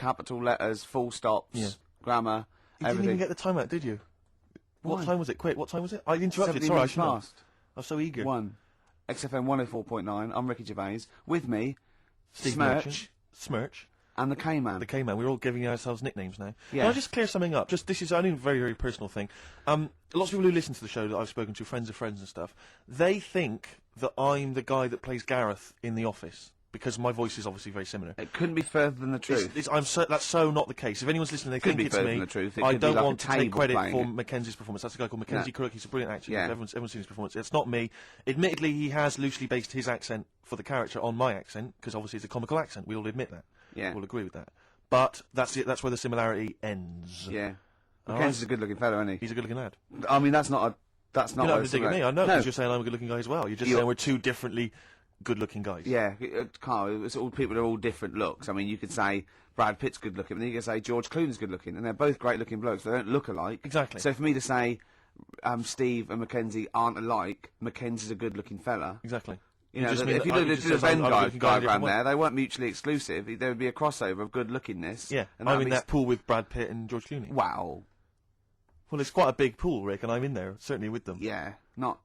capital letters, full stops, grammar, You everything. didn't even get the time out, did you? What Why? time was it? Quick, what time was it? I interrupted, 17 sorry, I minutes should have. past. I was so eager. 1. XFM 104.9. I'm Ricky Gervais. With me, Steve Smirch, Merchant. Smirch. and the K-Man. The K-Man. We're all giving ourselves nicknames now. Yeah. Can I just clear something up? This is only a very, very personal thing. Lots of people who listen to the show that I've spoken to, friends of friends and stuff, they think that I'm the guy that plays Gareth in The Office. Because my voice is obviously very similar. It couldn't be further than the truth. That's so not the case. If anyone's listening, they Could think be it's further me. than the truth. It I could be don't like want a to take table credit playing for it. Mackenzie's performance. That's a guy called Mackenzie Crook. He's a brilliant actor. Yeah. Everyone's seen his performance. It's not me. Admittedly, he has loosely based his accent for the character on my accent, because obviously it's a comical accent. We all admit that. Yeah. We'll agree with that. But that's it. That's where the similarity ends. Yeah. All Mackenzie's right. a good-looking fellow, isn't he? He's a good-looking lad. I mean, that's not You're not having to dig at me. I know, No. because you're saying I'm a good-looking guy as well. You're just saying we're two differently good-looking guys. Yeah, Carl, it's all people are all different looks. I mean, you could say Brad Pitt's good looking, and then you could say George Clooney's good looking, and they're both great looking blokes. They don't look alike. Exactly. So for me to say Steve and Mackenzie aren't alike, Mackenzie's a good looking fella. Exactly. You know, just if mean you that look I- at just the says Venn I'm a good-looking guy in a diagram different way. there, they weren't mutually exclusive. There would be a crossover of good lookingness. Yeah, and I'm that'd in be that pool with Brad Pitt and George Clooney. Wow. Well, it's quite a big pool, Rick, and I'm in there, certainly with them. Yeah. Not.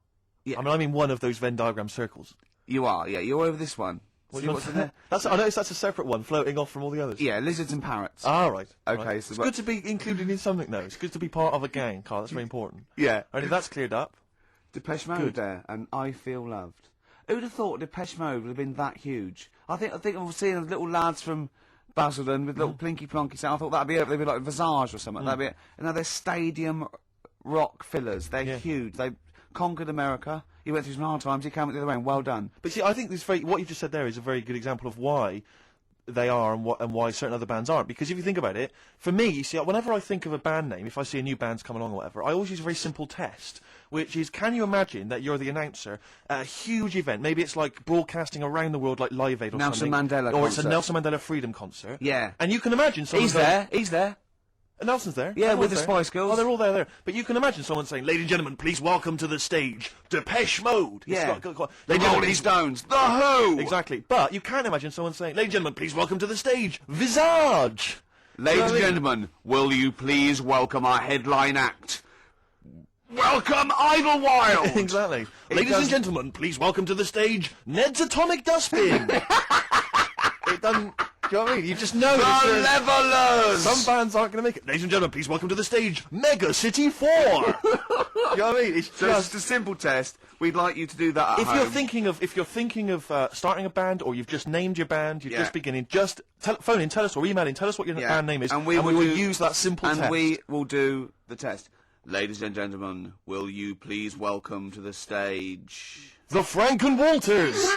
Yeah. I mean, I'm in one of those Venn diagram circles. You are. Yeah. You're over this one. What See do you what's in want- there? I noticed that's a separate one, floating off from all the others. Yeah. Lizards and parrots. Ah, right. Okay, right. so it's what- good to be included in something, though. It's good to be part of a gang, Carl. That's very important. Yeah. Right, if that's cleared up. Depeche Mode Good. there, and I Feel Loved. Who'd have thought Depeche Mode would have been that huge? I think I've seen little lads from Basildon with little plinky plonky sound. I thought that'd be it. They'd be like Visage or something. That'd be it. And now they're stadium rock fillers. They're Yeah. huge. They conquered America. He went through some hard times. He came out the other way. And well done. But see, I think what you just said there is a very good example of why they are and why certain other bands aren't. Because if you think about it, for me, you see, whenever I think of a band name, if I see a new band's come along or whatever, I always use a very simple test, which is, can you imagine that you're the announcer at a huge event? Maybe it's like broadcasting around the world, like Live Aid or Nelson something. Mandela or it's concert. a Nelson Mandela Freedom concert. Yeah. And you can imagine someone He's there. He's there. Nelson's there. Yeah, Everyone's with the there. Spice Girls. Oh, they're all there. But you can imagine someone saying, "Ladies and gentlemen, please welcome to the stage, Depeche Mode." It's Yeah. got- The Ladies and gentlemen, Rolling please- Stones. The Who. Exactly. But you can't imagine someone saying, "Ladies and gentlemen, please welcome to the stage, Visage." Ladies and You know what I mean? gentlemen, will you please welcome our headline act? Welcome Idlewild. Exactly. It Ladies does- and gentlemen, please welcome to the stage, Ned's Atomic Dustbin. It doesn't. Do you know what I mean? You just know. The that there's- Levelers. Some bands aren't going to make it. Ladies and gentlemen, please welcome to the stage, Mega City 4. Do you know what I mean? It's So just. it's a simple test. We'd like you to do that at If home. you're thinking of starting a band, or you've just named your band, you're Yeah. just beginning, just phone in, tell us, or email in, tell us what your Yeah. band name is, and we will will do- use that simple and test. we will do the test. Ladies and gentlemen, will you please welcome to the stage The Franken Walters.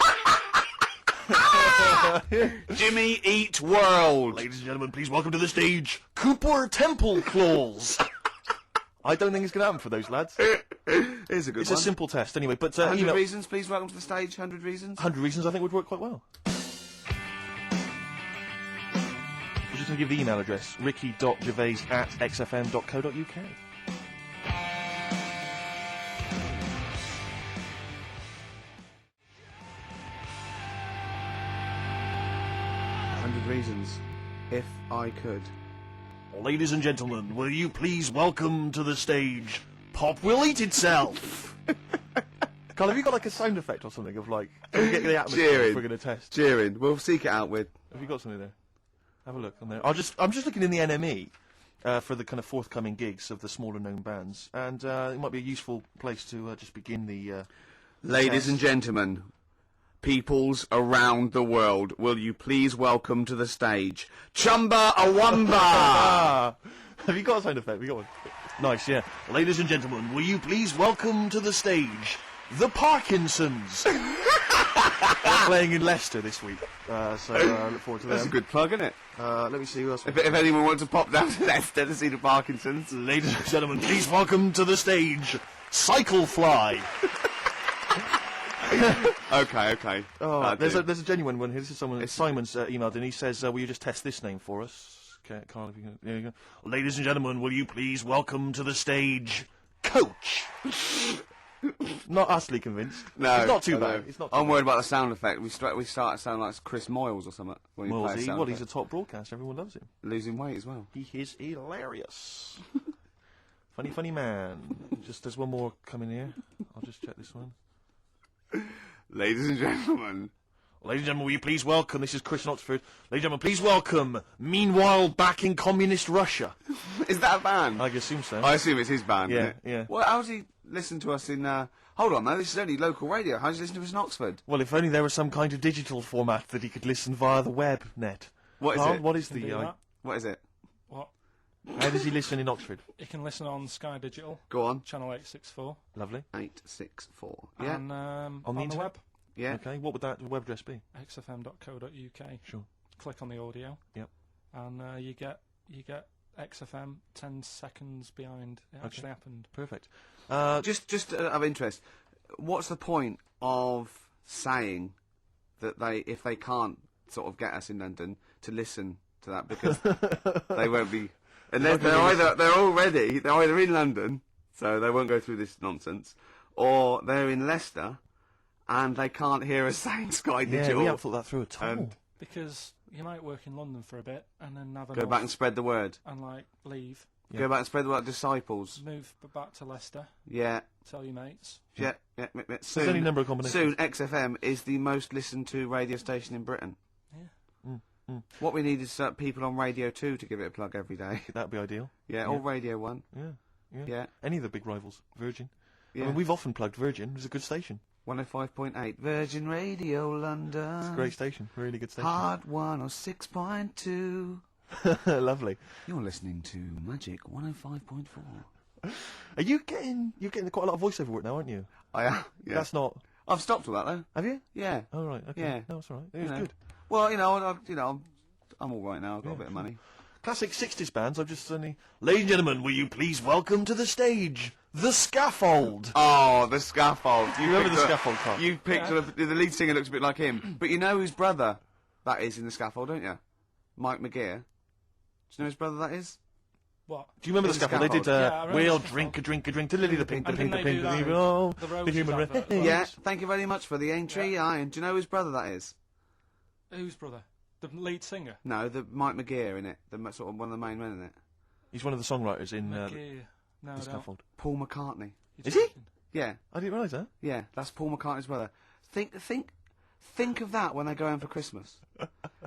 Jimmy Eat World? Ladies and gentlemen, please welcome to the stage, Cooper Temple Claws. I don't think it's going to happen for those lads. Here's a good It's one. a simple test anyway, but 100 email. reasons, please welcome to the stage. 100 reasons. 100 reasons I think would work quite well. I'm just going to give the email address, ricky.gervais@xfm.co.uk. Reasons, if I could. Ladies and gentlemen, will you please welcome to the stage, Pop Will Eat Itself. Carl, have you got like a sound effect or something of like, can we get the atmosphere Cheering. if we're going to test? Cheering. We'll seek it out with. Have you got something there? Have a look on there. I'm just looking in the NME for the kind of forthcoming gigs of the smaller known bands, and it might be a useful place to just begin the. Ladies test. and gentlemen, peoples around the world, will you please welcome to the stage Chumba Awamba? Ah! Have you got a sound effect? Have you got one? Nice, yeah. Ladies and gentlemen, will you please welcome to the stage the Parkinsons? They're playing in Leicester this week, so I look forward to That's a them. good plug, isn't it? Let me see who else. If anyone wants to pop down to Leicester to see the Parkinsons. Ladies and gentlemen, please welcome to the stage Cyclefly. Okay. Oh, there's a genuine one here. This is someone. Simon's emailed and he says, "Will you just test this name for us?" Okay, Carl, if you can, there you go. Ladies and gentlemen, will you please welcome to the stage Coach? Not utterly convinced. No, it's not too I bad. know. It's not. Too I'm worried about the sound effect. We start to sound like Chris Moyles or something when we play a Moylesy, sound well, he's a effect. top broadcaster. Everyone loves him. Losing weight as well. He is hilarious. Funny man. Just there's one more coming here. I'll just check this one. Ladies and gentlemen. Ladies and gentlemen, will you please welcome, this is Chris in Oxford. Ladies and gentlemen, please welcome, meanwhile back in communist Russia. Is that a band? I assume so. I assume it's his band, Yeah, isn't it? yeah. Well, how does he listen to us in... Hold on, though, this is only local radio. How does he listen to us in Oxford? Well, if only there was some kind of digital format that he could listen via the web net. What is Carl, it? What is Can do the... that. What is it? What? how does he listen in Oxford? You can listen on Sky Digital, Go on. channel 864, Lovely. 864. Yeah, and On the on the internet? web, yeah. Okay, what would that web address be? xfm.co.uk. Sure. Click on the audio. Yep. And you get XFM 10 seconds behind it actually happened. Perfect. Just out of interest, what's the point of saying that if they can't sort of get us in London to listen to that because they won't be, unless they're either in London, so they won't go through this nonsense, or they're in Leicester and they can't hear us saying Sky Yeah, Digital. we haven't thought that through at all. And- Because you might work in London for a bit and then have Go back and spread the word. and like leave, Go back and spread the word. Disciples. move back to Leicester, Yeah. tell your mates. Yeah. Soon, There's any number of combinations. soon, XFM is the most listened to radio station in Britain. Yeah. What we need is people on Radio 2 to give it a plug every day. That'd be ideal. Yeah, or Radio 1. Yeah. Yeah, Any of the big rivals. Virgin. yeah. I mean, we've often plugged Virgin. It's a good station. 105.8 Virgin Radio London. It's a great station. Really good station. Hard 106.2. Lovely. You're listening to Magic 105.4. Are you getting quite a lot of voiceover work now, aren't you? I am. Yeah. That's not. I've stopped all that though. Have you? Yeah. Oh right. Okay. Yeah. No, it's all right. It You was know. good. Well, I'm all right now. I've got a bit of money. Classic 60s bands. I've just suddenly. Ladies and gentlemen, will you please welcome to the stage The Scaffold? Oh, the Scaffold. You remember picked the a- Scaffold, Carl? You picked the lead singer looks a bit like him, but you know whose brother that is in the Scaffold, don't you? Mike McGear. Do you know whose brother that is? What? Do you remember The The Scaffold? They did. Scaffold. Yeah, I remember We'll The drink a drink to Lily the Pink, the And Pink, the didn't they Pink, do the that Pink, oh, The the Roses human advert as race. well? Yeah. Thank you very much for the entry, Iron. Do you know whose brother that is? Whose brother? The lead singer? No, the Mike McGear in it. Sort of one of the main men in it. He's one of the songwriters in McGear. No, I The don't. Scaffold. Paul McCartney. You're Is he? joking. Yeah, I didn't realise that. yeah. That's Paul McCartney's brother. Think of that when they go home for Christmas.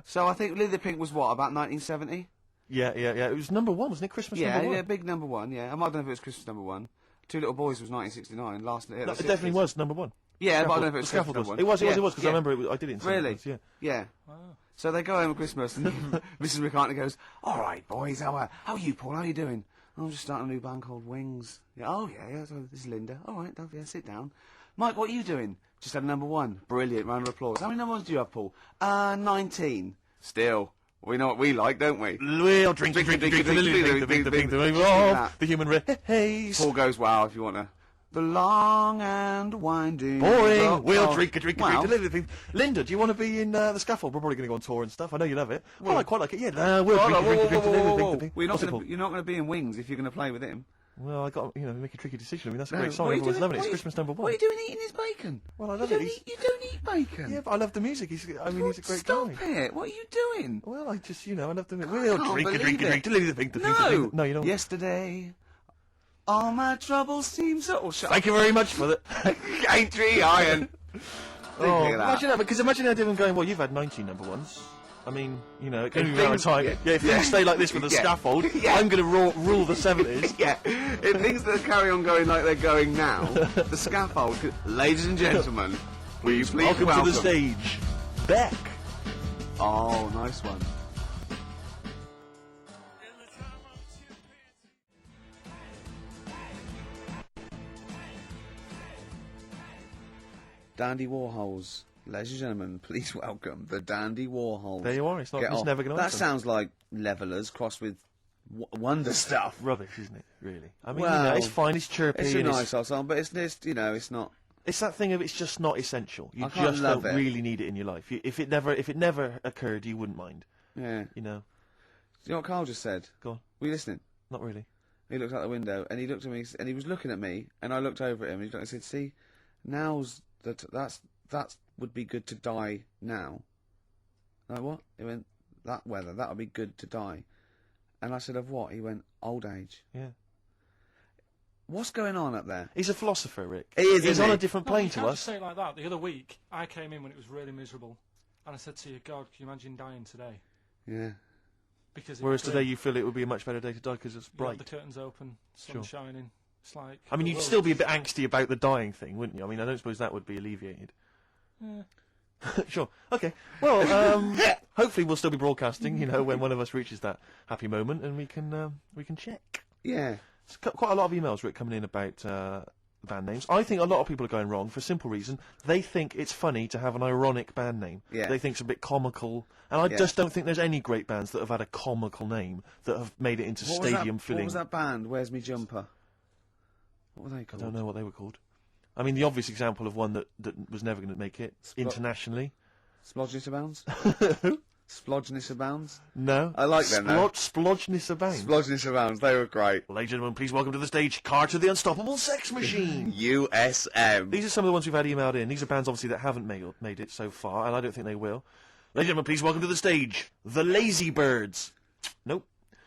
So I think Lily the Pink was what, about 1970? Yeah. It was number one, wasn't it? Christmas Yeah, number one. yeah, big number one. Yeah, I don't know if it was Christmas number one. Two Little Boys was 1969. Last hit No, of the it definitely 60s. was number one. Yeah, but I don't know if it The was Scaffold Christmas was. number one. It was, because Yeah, I remember I did it in Really? Sundays, yeah. Yeah. Wow. So they go home at Christmas, and Mrs. McCartney goes, "All right, boys, how are you, Paul? How are you doing?" "I'm just starting a new band called Wings." "Yeah, oh yeah. So this is Linda. All right, yeah, sit down." "Mike, what are you doing?" "Just had number one." Brilliant. Round of applause. "How many number ones do you have, Paul?" 19. Still, we know what we like, don't we? We'll drink, drink, the human race. Paul goes, "Wow, if you want to." The long and winding. Boring. road We'll of- drink, Wow. Linda, do you want to be in The Scaffold? We're probably going to go on tour and stuff. I know you love it. Well, I quite like it. Yeah. We'll Hold on, drink, whoa, drink, whoa, whoa, whoa, drink. whoa. You're not What's it gonna- called? you're not going to be in Wings if you're going to play with him. Well, I got make a tricky decision. I mean, that's a No, great song. what are you Everyone's doing- loving it. what It's are you- Christmas number What one. are you doing eating his bacon? Well, I love you it. don't He's- You don't eat bacon. Yeah, but I love the music. He's a great Stop guy. it. What are you doing? Well, I just, I love the music. I We'll can't drink, believe it. drink, No. No, you don't. Yesterday, all my troubles seem so... Oh, shut Thank you very much for that. Aintree Iron. Oh, Think of that. imagine that, because imagine how them going, well, you've had 19 number ones. I mean, it can be a matter of things- time. yeah, Yeah, if yeah. things stay like this with the Yeah. Scaffold, Yeah. I'm going to rule the 70s. Yeah, if things that carry on going like they're going now, the Scaffold... Ladies and gentlemen, will you please Welcome to the stage, Beck. Oh, nice one. Dandy Warhols. Ladies and gentlemen, please welcome the Dandy Warhols. There you are, it's Get off. never going to That sounds like Levellers crossed with Wonder Stuff. Rubbish, isn't it, really? I mean, Well, it's fine, it's chirpy. It's a and nice old song, but it's it's not... it's that thing of it's just not essential. You I can't just love don't it. really need it in your life. If it never occurred, you wouldn't mind. Yeah. You know? Do you know what Carl just said? Go on. Were you listening? Not really. He looked out the window, and he looked at me, and he was looking at me, and I looked over at him, and I said, "See, now's that would be good to die now." Like, what? He went, "That weather, that would be good to die." And I said, "Of what?" He went, "Old age." Yeah. What's going on up there? He's a philosopher, Rick. He is, He's isn't on he? a different No, plane you to can't us. just say it like that. The other week, I came in when it was really miserable, and I said to you, God, can you imagine dying today? Yeah. Because Whereas today you feel it would be a much better day to die because it's bright. the curtains open, sun Sure. shining. It's like... I mean, the you'd world still be a is- bit angsty about the dying thing, wouldn't you? I mean, I don't suppose that would be alleviated. Yeah. Sure. Okay. Well, hopefully we'll still be broadcasting, you know, when one of us reaches that happy moment, and we can check. Yeah. It's quite a lot of emails, Rick, coming in about band names. I think a lot of people are going wrong for a simple reason. They think it's funny to have an ironic band name. Yeah. They think it's a bit comical. And I Yeah. just don't think there's any great bands that have had a comical name that have made it into What was that- stadium filling. What was that band? Where's Me Jumper? What were they I called? don't know what they were called. I mean, the obvious example of one that was never going to make it internationally. Splodgeness Abounds? Splodgeness Abounds? No. I like them, though. Splodgeness Abounds. Splodgeness Abounds, they were great. Ladies and gentlemen, please welcome to the stage Carter the Unstoppable Sex Machine. USM. These are some of the ones we've had emailed in. These are bands, obviously, that haven't made it so far, and I don't think they will. Ladies and gentlemen, please welcome to the stage the Lazy Birds. Nope.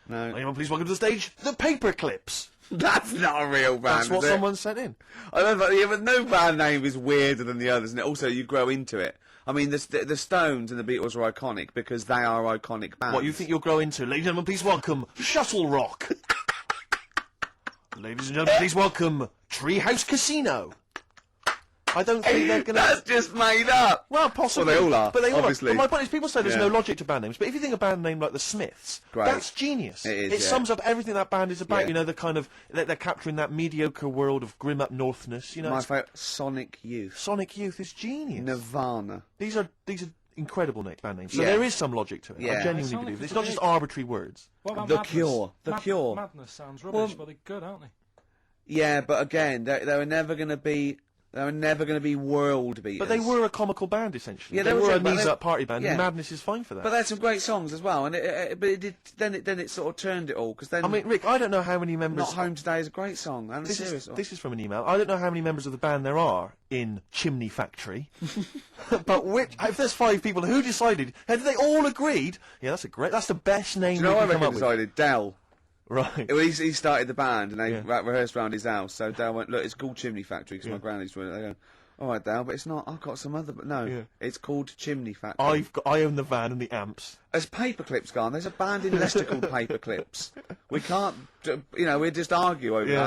Ladies and No. gentlemen, please welcome to the stage the Paperclips. That's not a real band, That's what is it? someone sent in. I remember, yeah, but no band name is weirder than the others, and also you grow into it. I mean, the Stones and the Beatles are iconic because they are iconic bands. What you think you'll grow into? Ladies and gentlemen, please welcome Shuttle Rock. Ladies and gentlemen, please welcome Treehouse Casino. I don't think they're going to... That's just made up. Well, possibly. Well, they all are, But they all obviously. are. But my point is, people say there's Yeah. no logic to band names, but if you think a band name like the Smiths, Great. that's genius. It is, It yeah. sums up everything that band is about. Yeah. You know, the kind of they're capturing that mediocre world of grim up northness. You know, My it's- favourite, Sonic Youth. Sonic Youth is genius. Nirvana. These are incredible band names. So Yeah. there is some logic to it. Yeah. I They genuinely sound like believe it. It's people not just who- arbitrary words. What about The Madness? Cure. The Cure. Madness sounds rubbish, Well- but they're good, aren't they? Yeah, but again, they were never going to be. They were never going to be world beaters. But they were a comical band, essentially. Yeah, they they were were a true, but knees-up they- party band, yeah. and Madness is fine for that. But they had some great songs as well, and but it did. Then it sort of turned it all because then. I mean, Rick, I don't know how many members... Not Home Today is a great song and a This serious is, song. this is from an email. I don't know how many members of the band there are in Chimney Factory, but if there's 5 people, who decided? Have they all agreed? Yeah, that's the best name Do you know we what I can come reckon up with. decided? Dell. Right. Well, he started the band and they Yeah. rehearsed around his house. So Dale went, "Look, it's called Chimney Factory because my granny used to run it." They go, "All right, Dale, but it's not. I've got some other." But no, Yeah. it's called Chimney Factory. I own the van and the amps. As Paperclips gone, there's a band in Leicester called Paperclips. We can't, we just argue over Yeah. that.